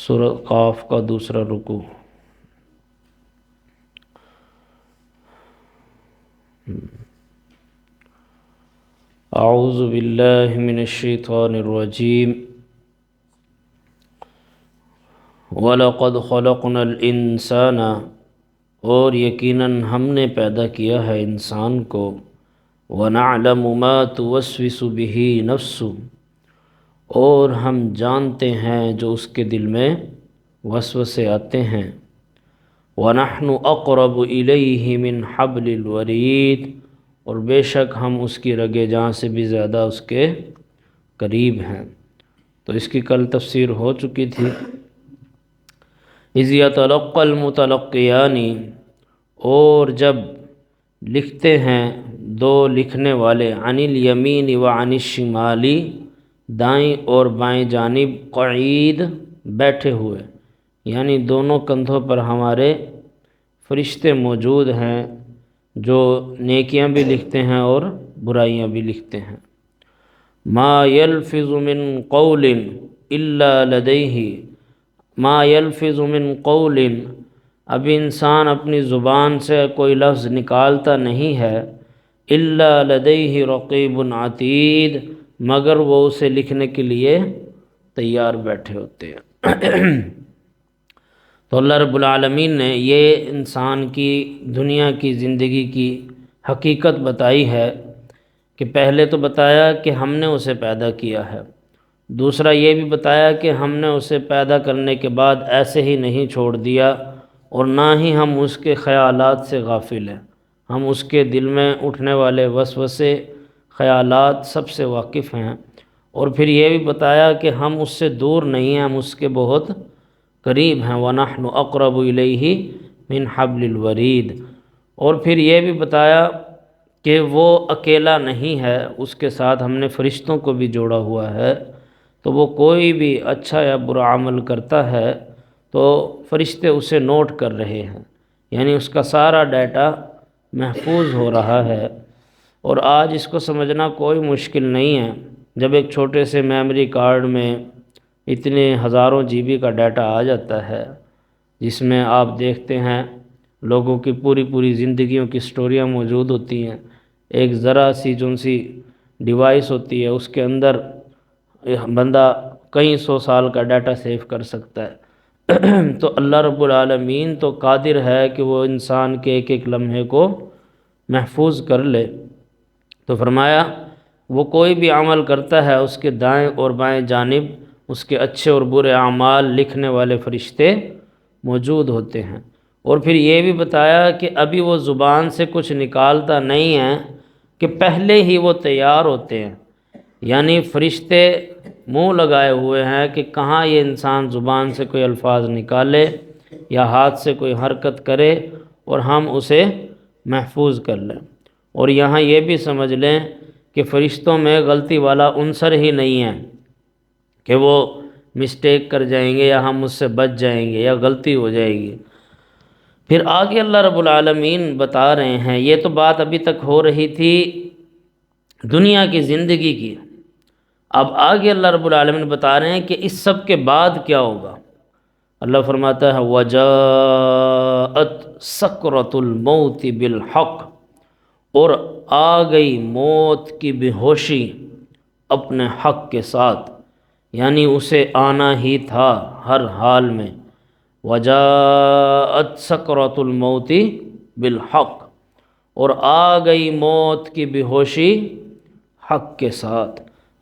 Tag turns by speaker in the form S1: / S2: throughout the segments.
S1: سورہ قاف کا دوسرا رکوع۔ اعوذ باللہ من الشیطان الرجیم۔ وَلَقَدْ خَلَقْنَا الْإِنسَانَ، اور یقیناً ہم نے پیدا کیا ہے انسان کو، وَنَعْلَمُ مَا تُوَسْوِسُ بِهِ نَفْسُهُ، اور ہم جانتے ہیں جو اس کے دل میں وسوسے آتے ہیں، وَنَحْنُ أَقْرَبُ إِلَيْهِ مِنْ حَبْلِ الْوَرِيدِ، اور بے شک ہم اس کی رگِ جاں سے بھی زیادہ اس کے قریب ہیں۔ تو اس کی کل تفسیر ہو چکی تھی۔ اِذْ يَتَلَقَّى الْمُتَلَقِّيَانِ، اور جب لکھتے ہیں دو لکھنے والے، عن الیمین و عن الشمال، دائیں اور بائیں جانب، قعید، بیٹھے ہوئے، یعنی دونوں کندھوں پر ہمارے فرشتے موجود ہیں جو نیکیاں بھی لکھتے ہیں اور برائیاں بھی لکھتے ہیں۔ ما یلفظ من قول الا لدیہ، ما یلفظ من قول، اب انسان اپنی زبان سے کوئی لفظ نکالتا نہیں ہے، الا لدیہ رقیب عتید، مگر وہ اسے لکھنے کے لیے تیار بیٹھے ہوتے ہیں۔ تو اللہ رب العالمین نے یہ انسان کی دنیا کی زندگی کی حقیقت بتائی ہے کہ پہلے تو بتایا کہ ہم نے اسے پیدا کیا ہے، دوسرا یہ بھی بتایا کہ ہم نے اسے پیدا کرنے کے بعد ایسے ہی نہیں چھوڑ دیا، اور نہ ہی ہم اس کے خیالات سے غافل ہیں، ہم اس کے دل میں اٹھنے والے وسوسے خیالات سب سے واقف ہیں۔ اور پھر یہ بھی بتایا کہ ہم اس سے دور نہیں ہیں، ہم اس کے بہت قریب ہیں، وَنَحْنُ أَقْرَبُ إِلَيْهِ مِنْ حَبْلِ الْوَرِيدِ، اور پھر یہ بھی بتایا کہ وہ اکیلا نہیں ہے، اس کے ساتھ ہم نے فرشتوں کو بھی جوڑا ہوا ہے، تو وہ کوئی بھی اچھا یا برا عمل کرتا ہے تو فرشتے اسے نوٹ کر رہے ہیں، یعنی اس کا سارا ڈیٹا محفوظ ہو رہا ہے۔ اور آج اس کو سمجھنا کوئی مشکل نہیں ہے، جب ایک چھوٹے سے میموری کارڈ میں اتنے ہزاروں جی بی کا ڈیٹا آ جاتا ہے، جس میں آپ دیکھتے ہیں لوگوں کی پوری پوری زندگیوں کی سٹوریاں موجود ہوتی ہیں، ایک ذرا سی جون سی ڈیوائس ہوتی ہے، اس کے اندر بندہ کئی سو سال کا ڈیٹا سیو کر سکتا ہے۔ تو اللہ رب العالمین تو قادر ہے کہ وہ انسان کے ایک ایک لمحے کو محفوظ کر لے۔ تو فرمایا وہ کوئی بھی عمل کرتا ہے، اس کے دائیں اور بائیں جانب اس کے اچھے اور برے اعمال لکھنے والے فرشتے موجود ہوتے ہیں۔ اور پھر یہ بھی بتایا کہ ابھی وہ زبان سے کچھ نکالتا نہیں ہے کہ پہلے ہی وہ تیار ہوتے ہیں، یعنی فرشتے منہ لگائے ہوئے ہیں کہ کہاں یہ انسان زبان سے کوئی الفاظ نکالے یا ہاتھ سے کوئی حرکت کرے اور ہم اسے محفوظ کر لیں۔ اور یہاں یہ بھی سمجھ لیں کہ فرشتوں میں غلطی والا عنصر ہی نہیں ہے کہ وہ مسٹیک کر جائیں گے یا ہم اس سے بچ جائیں گے یا غلطی ہو جائے گی۔ پھر آگے اللہ رب العالمین بتا رہے ہیں، یہ تو بات ابھی تک ہو رہی تھی دنیا کی زندگی کی، اب آگے اللہ رب العالمین بتا رہے ہیں کہ اس سب کے بعد کیا ہوگا۔ اللہ فرماتا ہے وَجَاءَتْ سَكْرَةُ الْمَوْتِ بِالْحَقِّ، اور آ گئی موت کی بے ہوشی اپنے حق کے ساتھ، یعنی اسے آنا ہی تھا ہر حال میں۔ وَجَاءَتْ سَكْرَةُ الْمَوْتِ بِالْحَقِّ، اور آ گئی موت کی بے ہوشی حق کے ساتھ۔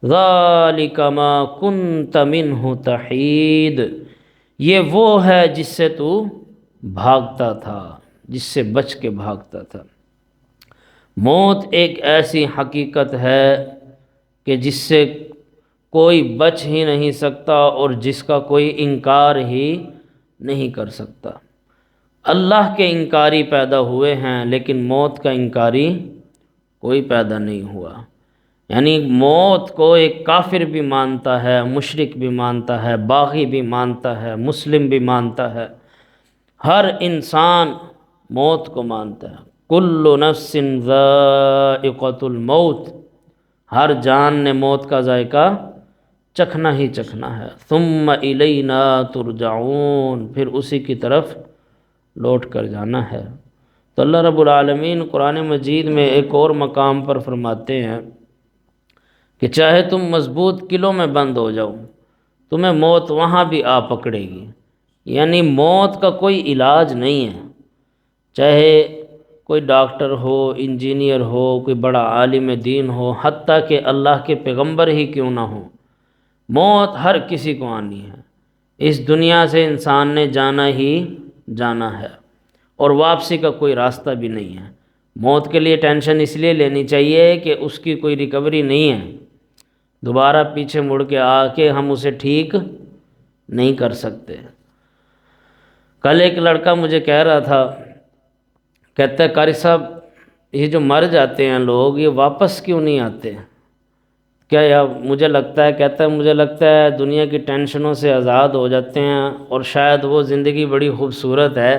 S1: ذَلِكَ مَا كُنْتَ مِنْهُ تَحِيدُ، یہ وہ ہے جس سے تو بھاگتا تھا، جس سے بچ کے بھاگتا تھا۔ موت ایک ایسی حقیقت ہے کہ جس سے کوئی بچ ہی نہیں سکتا اور جس کا کوئی انکار ہی نہیں کر سکتا۔ اللہ کے انکاری پیدا ہوئے ہیں لیکن موت کا انکاری کوئی پیدا نہیں ہوا، یعنی موت کو ایک کافر بھی مانتا ہے، مشرک بھی مانتا ہے، باغی بھی مانتا ہے، مسلم بھی مانتا ہے، ہر انسان موت کو مانتا ہے۔ کل نفس ذائقۃ الموت، ہر جان نے موت کا ذائقہ چکھنا ہی چکھنا ہے۔ ثم الینا ترجعون، پھر اسی کی طرف لوٹ کر جانا ہے۔ تو اللہ رب العالمین قرآن مجید میں ایک اور مقام پر فرماتے ہیں کہ چاہے تم مضبوط قلعوں میں بند ہو جاؤ، تمہیں موت وہاں بھی آ پکڑے گی۔ یعنی موت کا کوئی علاج نہیں ہے، چاہے کوئی ڈاکٹر ہو، انجینئر ہو، کوئی بڑا عالم دین ہو، حتیٰ کہ اللہ کے پیغمبر ہی کیوں نہ ہو، موت ہر کسی کو آنی ہے۔ اس دنیا سے انسان نے جانا ہی جانا ہے، اور واپسی کا کوئی راستہ بھی نہیں ہے۔ موت کے لیے ٹینشن اس لیے لینی چاہیے کہ اس کی کوئی ریکوری نہیں ہے، دوبارہ پیچھے مڑ کے آ کے ہم اسے ٹھیک نہیں کر سکتے۔ کل ایک لڑکا مجھے کہہ رہا تھا، کہتا ہے قاری صاحب یہ جو مر جاتے ہیں لوگ، یہ واپس کیوں نہیں آتے؟ کیا یا مجھے لگتا ہے، کہتا ہے مجھے لگتا ہے دنیا کی ٹینشنوں سے آزاد ہو جاتے ہیں، اور شاید وہ زندگی بڑی خوبصورت ہے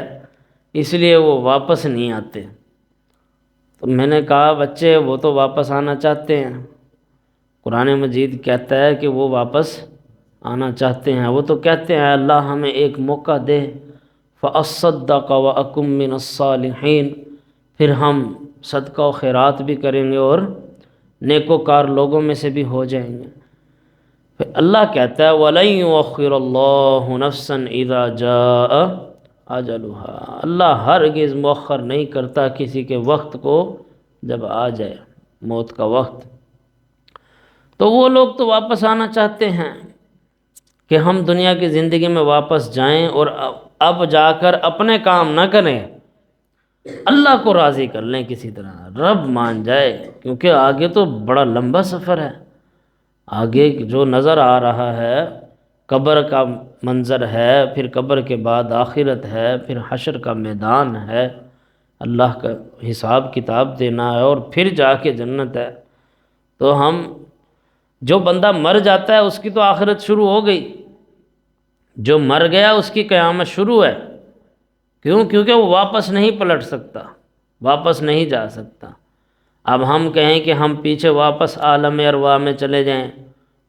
S1: اس لیے وہ واپس نہیں آتے۔ تو میں نے کہا بچے وہ تو واپس آنا چاہتے ہیں، قرآن مجید کہتا ہے کہ وہ واپس آنا چاہتے ہیں۔ وہ تو کہتے ہیں اللہ ہمیں ایک موقع دے، فَأَصَّدَّقَ وَأَكُن مِّنَ الصَّالِحِينَ، پھر ہم صدقہ و خیرات بھی کریں گے اور نیکوکار لوگوں میں سے بھی ہو جائیں گے۔ پھر اللہ کہتا ہے وَلَن يُؤَخِّرَ اللَّهُ نَفْسًا إِذَا جَاءَ أَجَلُهَا، اللہ ہرگز مؤخر نہیں کرتا کسی کے وقت کو جب آ جائے موت کا وقت۔ تو وہ لوگ تو واپس آنا چاہتے ہیں کہ ہم دنیا کی زندگی میں واپس جائیں اور اب جا کر اپنے کام نہ کریں، اللہ کو راضی کر لیں، کسی طرح رب مان جائے، کیونکہ آگے تو بڑا لمبا سفر ہے۔ آگے جو نظر آ رہا ہے قبر کا منظر ہے، پھر قبر کے بعد آخرت ہے، پھر حشر کا میدان ہے، اللہ کا حساب کتاب دینا ہے، اور پھر جا کے جنت ہے۔ تو ہم جو بندہ مر جاتا ہے اس کی تو آخرت شروع ہو گئی، جو مر گیا اس کی قیامت شروع ہے۔ کیوں؟ کیونکہ وہ واپس نہیں پلٹ سکتا، واپس نہیں جا سکتا۔ اب ہم کہیں کہ ہم پیچھے واپس عالم ارواح میں چلے جائیں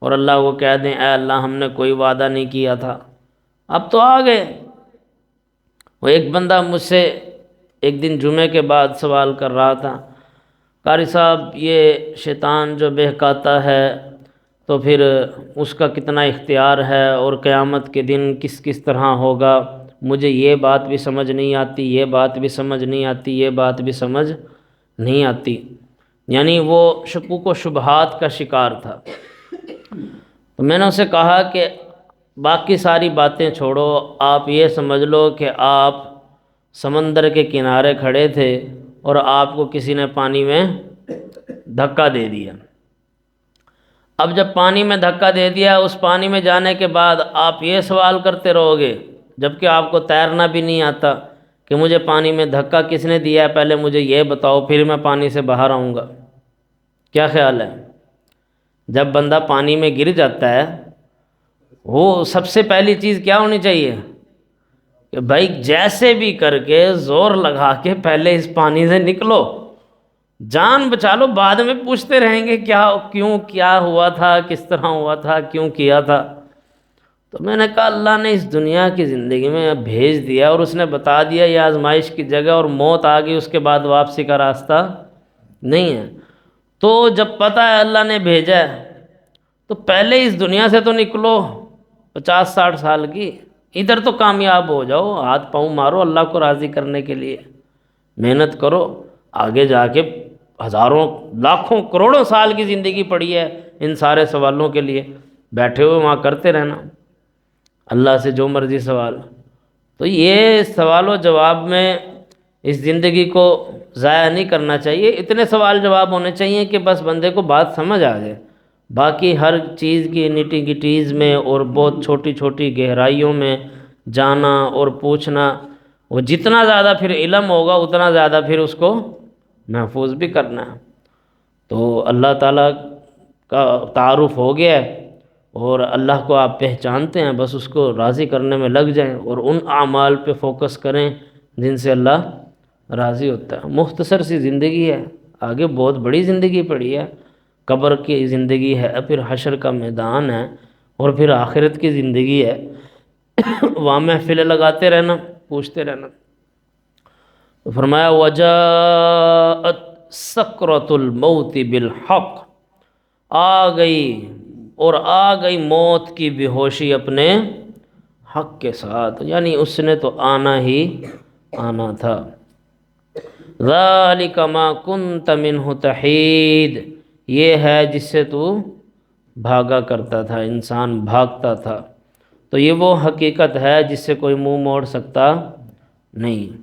S1: اور اللہ کو کہہ دیں اے اللہ ہم نے کوئی وعدہ نہیں کیا تھا، اب تو آ گئے۔ وہ ایک بندہ مجھ سے ایک دن جمعے کے بعد سوال کر رہا تھا، قاری صاحب یہ شیطان جو بہکاتا ہے تو پھر اس کا کتنا اختیار ہے، اور قیامت کے دن کس کس طرح ہوگا، مجھے یہ بات بھی سمجھ نہیں آتی، یہ بات بھی سمجھ نہیں آتی، یہ بات بھی سمجھ نہیں آتی۔ یعنی وہ شکوک و شبہات کا شکار تھا۔ تو میں نے اسے کہا کہ باقی ساری باتیں چھوڑو، آپ یہ سمجھ لو کہ آپ سمندر کے کنارے کھڑے تھے اور آپ کو کسی نے پانی میں دھکا دے دیا۔ اب جب پانی میں دھکا دے دیا، اس پانی میں جانے کے بعد آپ یہ سوال کرتے رہو گے جبکہ آپ کو تیرنا بھی نہیں آتا کہ مجھے پانی میں دھکا کس نے دیا ہے، پہلے مجھے یہ بتاؤ پھر میں پانی سے باہر آؤں گا۔ کیا خیال ہے؟ جب بندہ پانی میں گر جاتا ہے وہ سب سے پہلی چیز کیا ہونی چاہیے کہ بھائی جیسے بھی کر کے زور لگا کے پہلے اس پانی سے نکلو، جان بچا لو، بعد میں پوچھتے رہیں گے کیا کیوں، کیا ہوا تھا، کس طرح ہوا تھا، کیوں کیا تھا۔ تو میں نے کہا اللہ نے اس دنیا کی زندگی میں بھیج دیا اور اس نے بتا دیا یہ آزمائش کی جگہ، اور موت آ گئی، اس کے بعد واپسی کا راستہ نہیں ہے۔ تو جب پتہ ہے اللہ نے بھیجا ہے تو پہلے اس دنیا سے تو نکلو 50-60 سال کی، ادھر تو کامیاب ہو جاؤ، ہاتھ پاؤں مارو اللہ کو راضی کرنے کے لیے، محنت کرو، آگے جا کے ہزاروں لاکھوں کروڑوں سال کی زندگی پڑی ہے ان سارے سوالوں کے لیے، بیٹھے ہوئے وہاں کرتے رہنا اللہ سے جو مرضی سوال۔ تو یہ سوال و جواب میں اس زندگی کو ضائع نہیں کرنا چاہیے، اتنے سوال جواب ہونے چاہیے کہ بس بندے کو بات سمجھ آ جائے، باقی ہر چیز کی نٹی گٹیز میں اور بہت چھوٹی چھوٹی گہرائیوں میں جانا اور پوچھنا، وہ جتنا زیادہ پھر علم ہوگا اتنا زیادہ پھر اس کو محفوظ بھی کرنا ہے۔ تو اللہ تعالیٰ کا تعارف ہو گیا ہے اور اللہ کو آپ پہچانتے ہیں، بس اس کو راضی کرنے میں لگ جائیں اور ان اعمال پہ فوکس کریں جن سے اللہ راضی ہوتا ہے۔ مختصر سی زندگی ہے، آگے بہت بڑی زندگی پڑی ہے، قبر کی زندگی ہے، پھر حشر کا میدان ہے، اور پھر آخرت کی زندگی ہے، وہاں محفلیں لگاتے رہنا، پوچھتے رہنا۔ تو فرمایا وجاءت سکرۃ الموت بالحق، آ گئی اور آ گئی موت کی بے ہوشی اپنے حق کے ساتھ، یعنی اس نے تو آنا ہی آنا تھا۔ ذالک ما کنت منہ تحید، یہ ہے جس سے تو بھاگا کرتا تھا، انسان بھاگتا تھا، تو یہ وہ حقیقت ہے جس سے کوئی منہ موڑ سکتا نہیں۔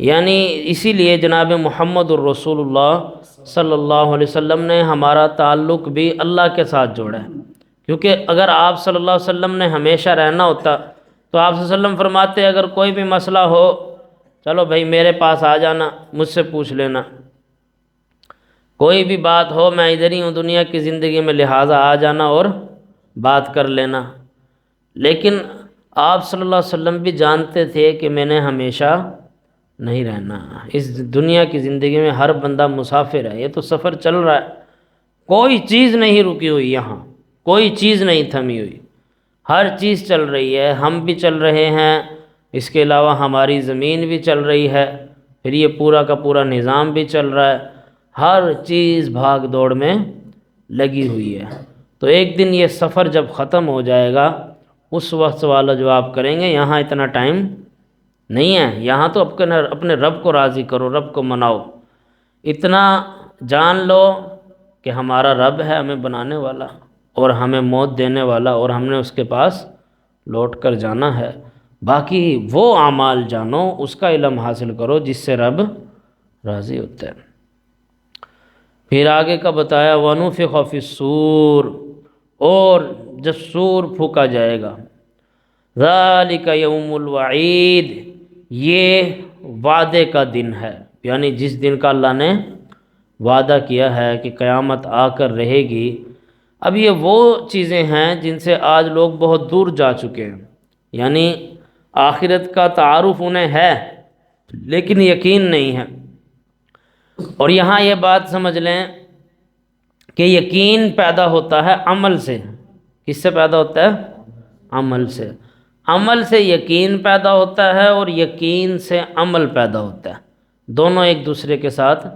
S1: یعنی اسی لیے جناب محمد الرسول اللہ صلی اللہ علیہ وسلم نے ہمارا تعلق بھی اللہ کے ساتھ جوڑا ہے، کیونکہ اگر آپ صلی اللہ علیہ وسلم نے ہمیشہ رہنا ہوتا تو آپ صلی اللہ علیہ وسلم فرماتے اگر کوئی بھی مسئلہ ہو چلو بھائی میرے پاس آ جانا، مجھ سے پوچھ لینا، کوئی بھی بات ہو میں ادھر ہی ہوں دنیا کی زندگی میں، لہٰذا آ جانا اور بات کر لینا۔ لیکن آپ صلی اللہ علیہ وسلم بھی جانتے تھے کہ میں نے ہمیشہ نہیں رہنا، اس دنیا کی زندگی میں ہر بندہ مسافر ہے، یہ تو سفر چل رہا ہے، کوئی چیز نہیں رکی ہوئی، یہاں کوئی چیز نہیں تھمی ہوئی، ہر چیز چل رہی ہے، ہم بھی چل رہے ہیں، اس کے علاوہ ہماری زمین بھی چل رہی ہے، پھر یہ پورا کا پورا نظام بھی چل رہا ہے، ہر چیز بھاگ دوڑ میں لگی ہوئی ہے۔ تو ایک دن یہ سفر جب ختم ہو جائے گا اس وقت سوال و جواب کریں گے، یہاں اتنا ٹائم نہیں ہے، یہاں تو اپنے رب کو راضی کرو، رب کو مناؤ، اتنا جان لو کہ ہمارا رب ہے ہمیں بنانے والا اور ہمیں موت دینے والا، اور ہم نے اس کے پاس لوٹ کر جانا ہے۔ باقی وہ اعمال جانو، اس کا علم حاصل کرو جس سے رب راضی ہوتا ہے۔ پھر آگے کا بتایا وَنُفِخَ فِي الصُّورِ، اور جب سور پھونکا جائے گا، ذَلِكَ يَوْمُ الْوَعِيدِ، یہ وعدے کا دن ہے، یعنی جس دن کا اللہ نے وعدہ کیا ہے کہ قیامت آ کر رہے گی۔ اب یہ وہ چیزیں ہیں جن سے آج لوگ بہت دور جا چکے ہیں، یعنی آخرت کا تعارف انہیں ہے لیکن یقین نہیں ہے۔ اور یہاں یہ بات سمجھ لیں کہ یقین پیدا ہوتا ہے عمل سے۔ کس سے پیدا ہوتا ہے؟ عمل سے۔ عمل سے یقین پیدا ہوتا ہے اور یقین سے عمل پیدا ہوتا ہے، دونوں ایک دوسرے کے ساتھ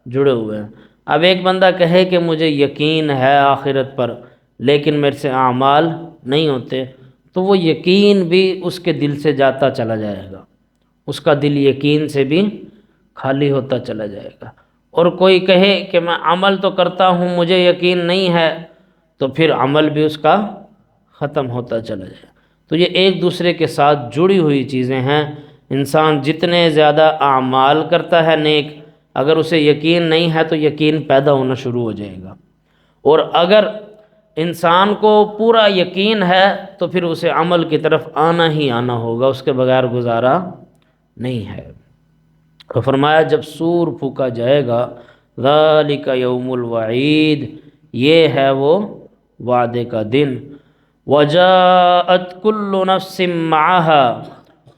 S1: جڑے ہوئے ہیں۔ اب ایک بندہ کہے کہ مجھے یقین ہے آخرت پر لیکن میرے سے اعمال نہیں ہوتے، تو وہ یقین بھی اس کے دل سے جاتا چلا جائے گا، اس کا دل یقین سے بھی خالی ہوتا چلا جائے گا۔ اور کوئی کہے کہ میں عمل تو کرتا ہوں مجھے یقین نہیں ہے، تو پھر عمل بھی اس کا ختم ہوتا چلا جائے گا۔ تو یہ ایک دوسرے کے ساتھ جڑی ہوئی چیزیں ہیں۔ انسان جتنے زیادہ اعمال کرتا ہے نیک، اگر اسے یقین نہیں ہے تو یقین پیدا ہونا شروع ہو جائے گا، اور اگر انسان کو پورا یقین ہے تو پھر اسے عمل کی طرف آنا ہی آنا ہوگا، اس کے بغیر گزارا نہیں ہے۔ تو فرمایا جب سور پھونکا جائے گا، ذالک یوم الوعید، یہ ہے وہ وعدے کا دن۔ وجاءت کل نفس معها،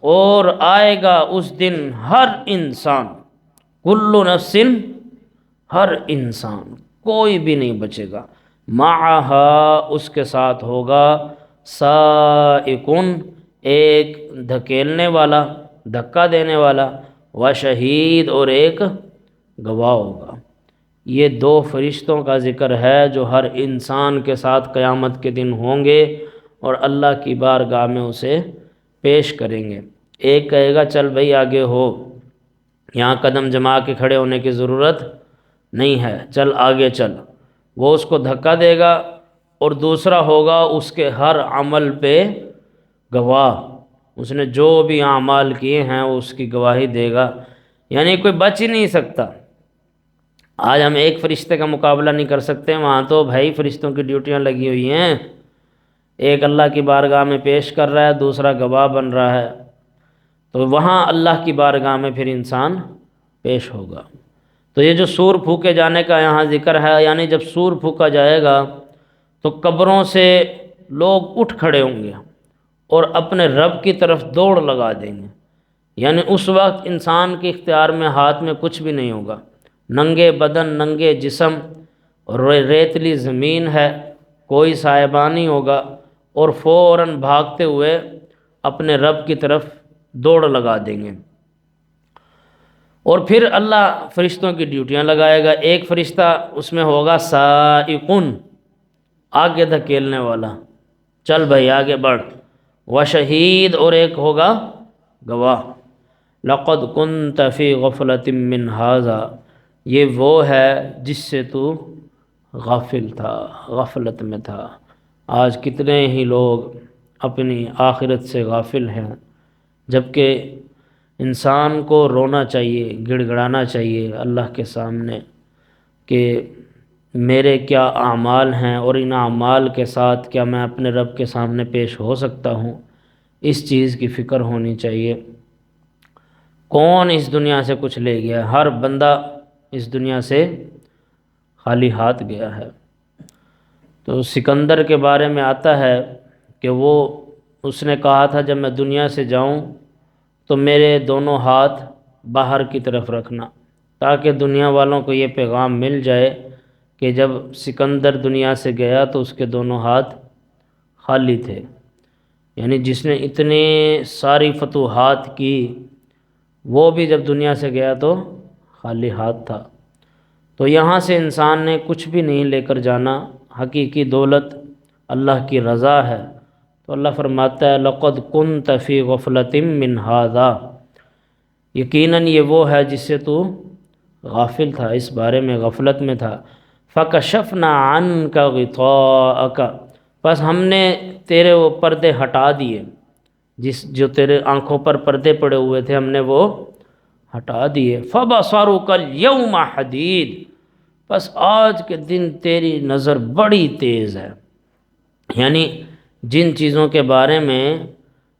S1: اور آئے گا اس دن ہر انسان، کل نفس، ہر انسان، کوئی بھی نہیں بچے گا، معها، اس کے ساتھ ہوگا، سائقن، ایک دھکیلنے والا، دھکا دینے والا، وشہید، اور ایک گواہ ہوگا۔ یہ دو فرشتوں کا ذکر ہے جو ہر انسان کے ساتھ قیامت کے دن ہوں گے اور اللہ کی بارگاہ میں اسے پیش کریں گے۔ ایک کہے گا چل بھائی آگے ہو، یہاں قدم جما کے کھڑے ہونے کی ضرورت نہیں ہے، چل آگے چل، وہ اس کو دھکا دے گا، اور دوسرا ہوگا اس کے ہر عمل پہ گواہ، اس نے جو بھی اعمال کیے ہیں وہ اس کی گواہی دے گا، یعنی کوئی بچ ہی نہیں سکتا۔ آج ہم ایک فرشتے کا مقابلہ نہیں کر سکتے، وہاں تو بھائی فرشتوں کی ڈیوٹیاں لگی ہوئی ہیں، ایک اللہ کی بارگاہ میں پیش کر رہا ہے، دوسرا گواہ بن رہا ہے، تو وہاں اللہ کی بارگاہ میں پھر انسان پیش ہوگا۔ تو یہ جو سور پھونکے جانے کا یہاں ذکر ہے، یعنی جب سور پھونکا جائے گا تو قبروں سے لوگ اٹھ کھڑے ہوں گے اور اپنے رب کی طرف دوڑ لگا دیں گے، یعنی اس وقت انسان کے اختیار میں ہاتھ میں کچھ بھی نہیں ہوگا، ننگے بدن، ننگے جسم، ریتلی زمین ہے، کوئی سائبان نہیں ہوگا، اور فوراً بھاگتے ہوئے اپنے رب کی طرف دوڑ لگا دیں گے۔ اور پھر اللہ فرشتوں کی ڈیوٹیاں لگائے گا۔ ایک فرشتہ اس میں ہوگا سائقن، آگے دھکیلنے والا، چل بھائی آگے بڑھ، و شہید، اور ایک ہوگا گواہ۔ لقد كنت في غفلة من هذا، یہ وہ ہے جس سے تو غافل تھا، غفلت میں تھا۔ آج کتنے ہی لوگ اپنی آخرت سے غافل ہیں، جبکہ انسان کو رونا چاہیے، گڑ گڑانا چاہیے اللہ کے سامنے کہ میرے کیا اعمال ہیں اور ان اعمال کے ساتھ کیا میں اپنے رب کے سامنے پیش ہو سکتا ہوں۔ اس چیز کی فکر ہونی چاہیے۔ کون اس دنیا سے کچھ لے گیا؟ ہر بندہ اس دنیا سے خالی ہاتھ گیا ہے۔ تو سکندر کے بارے میں آتا ہے کہ اس نے کہا تھا جب میں دنیا سے جاؤں تو میرے دونوں ہاتھ باہر کی طرف رکھنا، تاکہ دنیا والوں کو یہ پیغام مل جائے کہ جب سکندر دنیا سے گیا تو اس کے دونوں ہاتھ خالی تھے۔ یعنی جس نے اتنے ساری فتوحات کی، وہ بھی جب دنیا سے گیا تو خالی ہاتھ تھا۔ تو یہاں سے انسان نے کچھ بھی نہیں لے کر جانا، حقیقی دولت اللہ کی رضا ہے۔ تو اللہ فرماتا ہے لقد كنت في غفلة من هذا، یقیناً یہ وہ ہے جس سے تو غافل تھا، اس بارے میں غفلت میں تھا۔ فَكَشَفْنَا عَنْكَ غِطَاءَكَ، بس ہم نے تیرے وہ پردے ہٹا دیے، جو تیرے آنکھوں پر پردے پڑے ہوئے تھے ہم نے وہ ہٹا دیے۔ فَبَصَرُكَ الْيَوْمَ حَدِيدٌ، بس آج کے دن تیری نظر بڑی تیز ہے۔ یعنی جن چیزوں کے بارے میں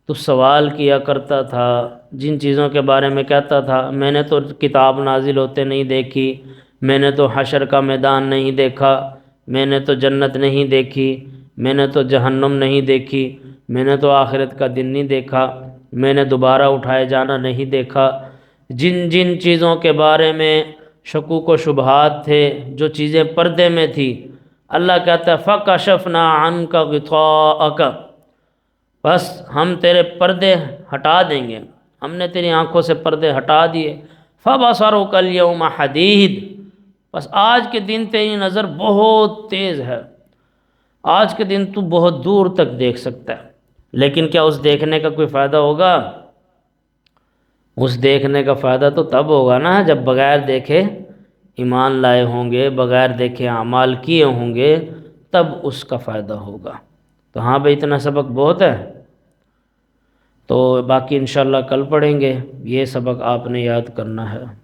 S1: تو سوال کیا کرتا تھا، جن چیزوں کے بارے میں کہتا تھا میں نے تو کتاب نازل ہوتے نہیں دیکھی، میں نے تو حشر کا میدان نہیں دیکھا، میں نے تو جنت نہیں دیکھی، میں نے تو جہنم نہیں دیکھی، میں نے تو آخرت کا دن نہیں دیکھا، میں نے دوبارہ اٹھائے جانا نہیں دیکھا، جن جن چیزوں کے بارے میں شکوک و شبہات تھے، جو چیزیں پردے میں تھی، اللہ کہتا ہے فَكَشَفْنَا عَنْكَ غِطَاءَكَ، بس ہم تیرے پردے ہٹا دیں گے، ہم نے تیری آنکھوں سے پردے ہٹا دیے۔ فَبَصَرُكَ الْيَوْمَ حَدِيدٌ، بس آج کے دن تیری نظر بہت تیز ہے، آج کے دن تو بہت دور تک دیکھ سکتا ہے۔ لیکن کیا اس دیکھنے کا کوئی فائدہ ہوگا؟ اس دیکھنے کا فائدہ تو تب ہوگا نا جب بغیر دیکھے ایمان لائے ہوں گے، بغیر دیکھے اعمال کیے ہوں گے، تب اس کا فائدہ ہوگا۔ تو ہاں بھائی اتنا سبق بہت ہے، تو باقی انشاءاللہ کل پڑھیں گے، یہ سبق آپ نے یاد کرنا ہے۔